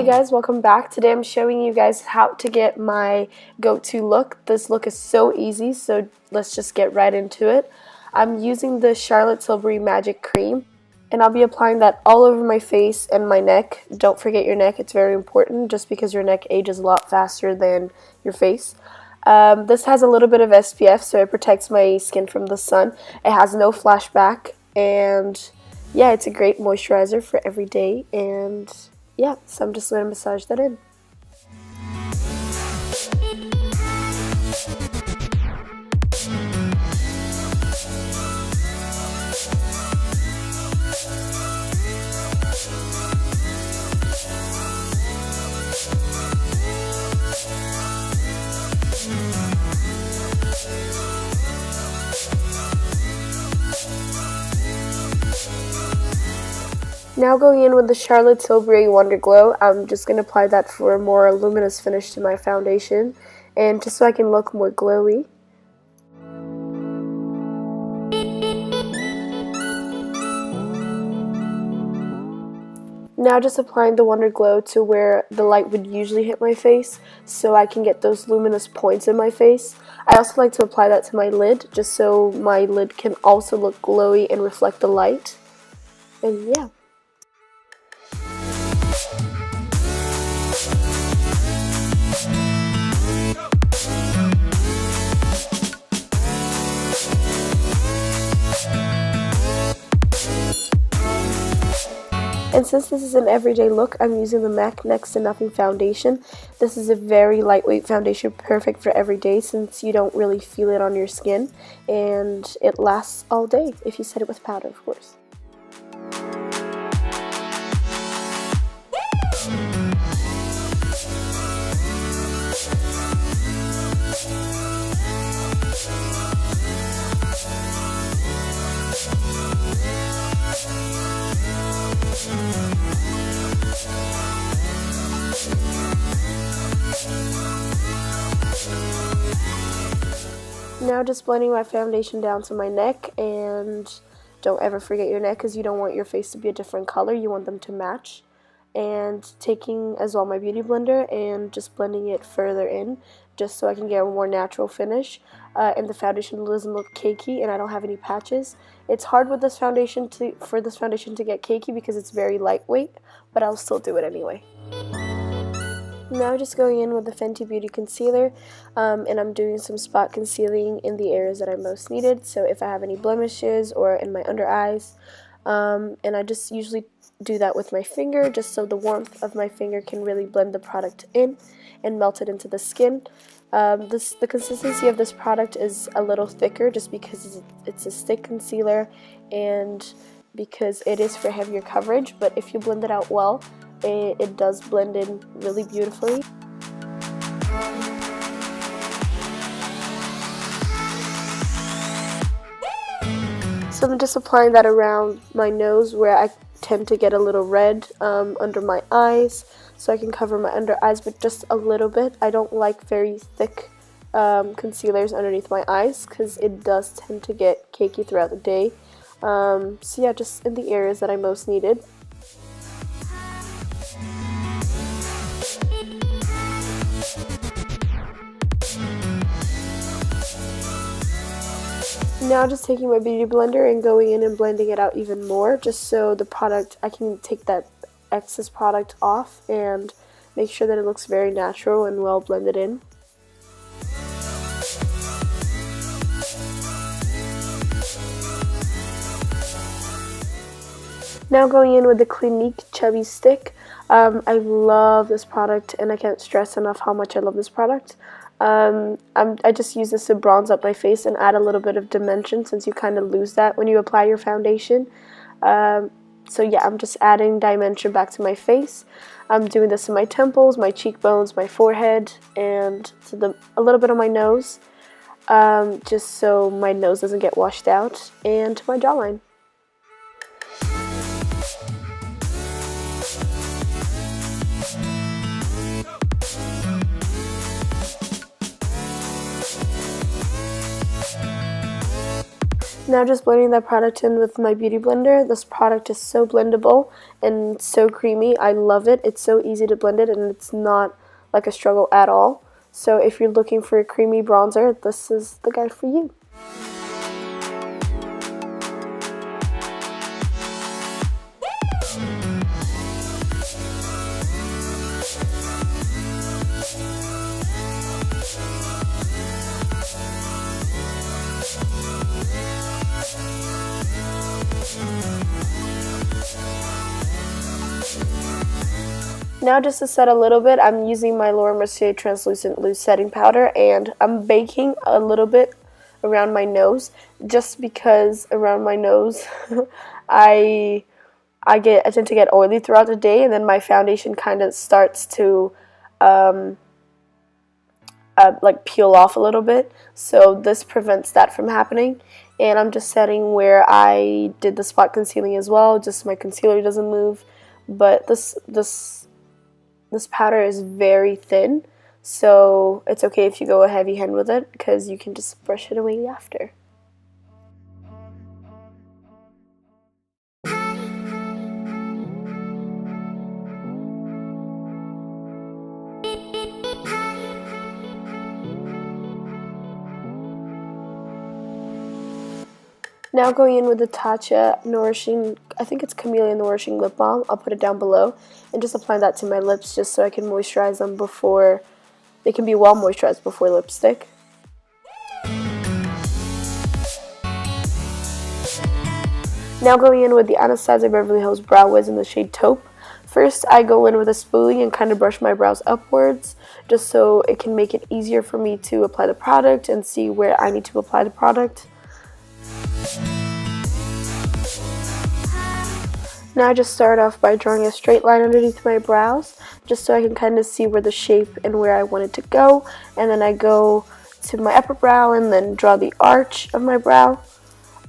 Hey guys, welcome back. Today I'm showing you guys how to get my go-to look. This look is so easy, so let's just get right into it. I'm using the Charlotte Tilbury Magic Cream, and I'll be applying that all over my face and my neck. Don't forget your neck, it's very important, just because your neck ages a lot faster than your face. This has a little bit of SPF, so it protects my skin from the sun. It has no flashback, and yeah, it's a great moisturizer for every day, and yeah, so I'm just going to massage that in. Now going in with the Charlotte Tilbury Wonder Glow, I'm just going to apply that for a more luminous finish to my foundation, and just so I can look more glowy. Now just applying the Wonder Glow to where the light would usually hit my face, so I can get those luminous points in my face. I also like to apply that to my lid, just so my lid can also look glowy and reflect the light. And yeah. And since this is an everyday look, I'm using the MAC Next to Nothing foundation. This is a very lightweight foundation, perfect for every day since you don't really feel it on your skin. And it lasts all day, if you set it with powder, of course. Now just blending my foundation down to my neck, and don't ever forget your neck because you don't want your face to be a different color, you want them to match. And taking as well my beauty blender and just blending it further in just so I can get a more natural finish, and the foundation doesn't look cakey and I don't have any patches. It's hard with this foundation for this foundation to get cakey because it's very lightweight, but I'll still do it anyway. Now just going in with the Fenty Beauty Concealer, and I'm doing some spot concealing in the areas that are most needed, so if I have any blemishes or in my under eyes, and I just usually do that with my finger just so the warmth of my finger can really blend the product in and melt it into the skin. The consistency of this product is a little thicker just because it's a stick concealer and because it is for heavier coverage, but if you blend it out well, it does blend in really beautifully. So I'm just applying that around my nose where I tend to get a little red under my eyes, so I can cover my under eyes, but just a little bit. I don't like very thick concealers underneath my eyes because it does tend to get cakey throughout the day. So yeah, just in the areas that I most needed. Now just taking my beauty blender and going in and blending it out even more, just so the product, I can take that excess product off and make sure that it looks very natural and well blended in. Now going in with the Clinique Chubby stick. I love this product and I can't stress enough how much I love this product. I just use this to bronze up my face and add a little bit of dimension since you kind of lose that when you apply your foundation. So yeah, I'm just adding dimension back to my face. I'm doing this to my temples, my cheekbones, my forehead, and to a little bit of my nose, just so my nose doesn't get washed out, and to my jawline. Now just blending that product in with my beauty blender. This product is so blendable and so creamy. I love it. It's so easy to blend it and it's not like a struggle at all. So if you're looking for a creamy bronzer, this is the guy for you. Now just to set a little bit, I'm using my Mercier translucent loose setting powder, and I'm baking a little bit around my nose, just because around my nose I tend to get oily throughout the day, and then my foundation kind of starts to like peel off a little bit. So this prevents that from happening. And I'm just setting where I did the spot concealing as well, just so my concealer doesn't move. But this powder is very thin, so it's okay if you go a heavy hand with it, because you can just brush it away after. Now going in with the Tatcha Nourishing, I think it's Camellia Nourishing Lip Balm. I'll put it down below, and just apply that to my lips just so I can moisturize them before, they can be well moisturized before lipstick. Now going in with the Anastasia Beverlyhills Brow Wiz in the shade Taupe. First I go in with a spoolie and kind of brush my brows upwards, just so it can make it easier for me to apply the product and see where I need to apply the product. Now I just start off by drawing a straight line underneath my brows, just so I can kind of see where the shape and where I want it to go. And then I go to my upper brow and then draw the arch of my brow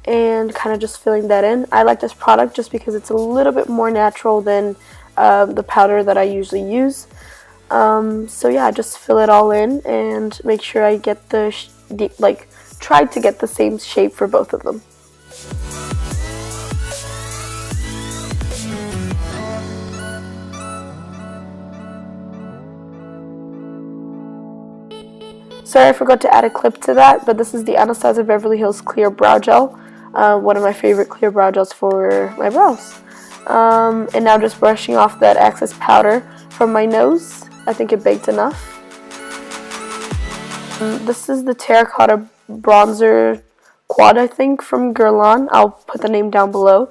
and kind of just filling that in. I like this product just because it's a little bit more natural than the powder that I usually use. So yeah, just fill it all in and make sure I get try to get the same shape for both of them. Sorry, I forgot to add a clip to that, but this is the Anastasia Beverly Hills Clear Brow Gel, one of my favorite clear brow gels for my brows. And now just brushing off that excess powder from my nose. I think it baked enough. This is the Terracotta Bronzer Quad, I think, from Guerlain. I'll put the name down below.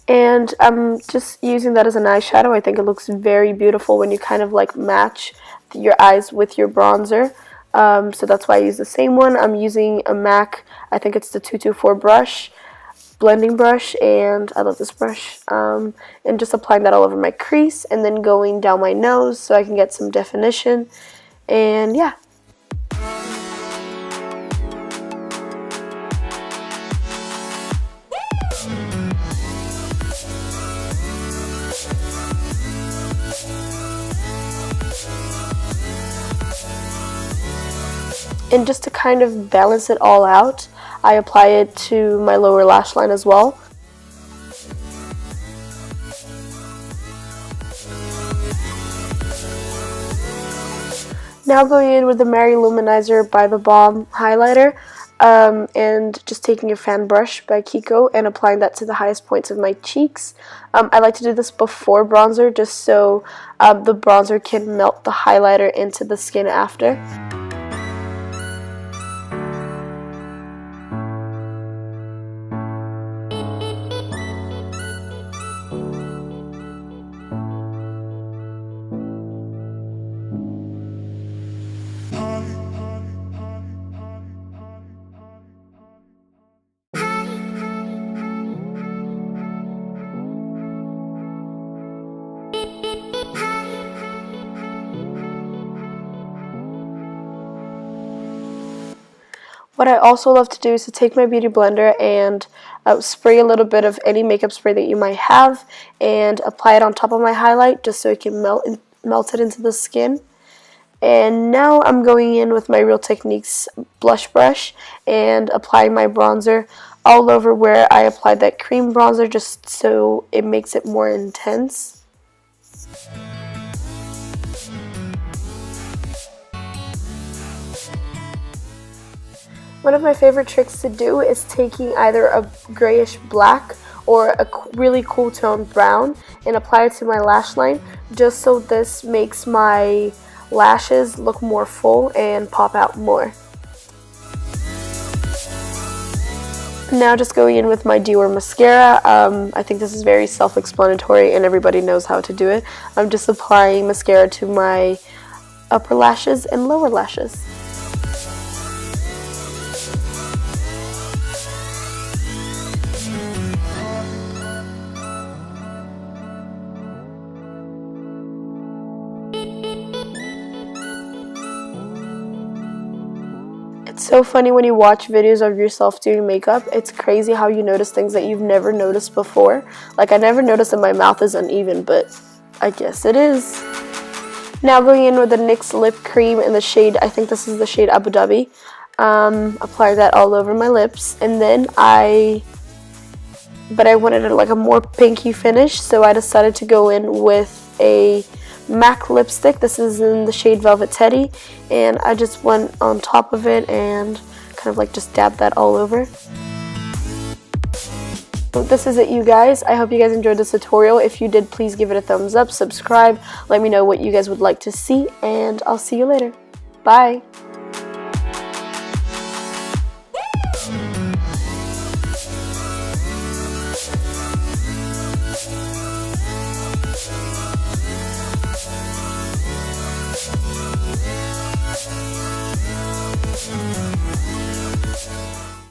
And I'm just using that as an eyeshadow. I think it looks very beautiful when you kind of like match your eyes with your bronzer. So that's why I use the same one. I'm using a MAC, I think it's the 224 brush, blending brush, and I love this brush. And just applying that all over my crease and then going down my nose so I can get some definition. And yeah. And just to kind of balance it all out, I apply it to my lower lash line as well. Now going in with the Loumanizer by the Balm highlighter, and just taking a fan brush by Kiko and applying that to the highest points of my cheeks. I like to do this before bronzer, just so the bronzer can melt the highlighter into the skin after. What I also love to do is to take my beauty blender and spray a little bit of any makeup spray that you might have and apply it on top of my highlight just so it can melt it into the skin. And now I'm going in with my Real Techniques blush brush and applying my bronzer all over where I applied that cream bronzer, just so it makes it more intense. One of my favorite tricks to do is taking either a grayish black or a really cool tone brown and apply it to my lash line, just so this makes my lashes look more full and pop out more. Now just going in with my Dior mascara. I think this is very self-explanatory and everybody knows how to do it. I'm just applying mascara to my upper lashes and lower lashes. It's so funny when you watch videos of yourself doing makeup. It's crazy how you notice things that you've never noticed before. Like, I never noticed that my mouth is uneven, but I guess it is. Now going in with the NYX lip cream in the shade, I think this is the shade Abu Dhabi. Apply that all over my lips, and then I wanted like a more pinky finish, so I decided to go in with a MAC lipstick. This is in the shade Velvet Teddy, and I just went on top of it and kind of like just dabbed that all over. So this is it, you guys. I hope you guys enjoyed this tutorial. If you did, please give it a thumbs up, subscribe, let me know what you guys would like to see, and I'll see you later. Bye!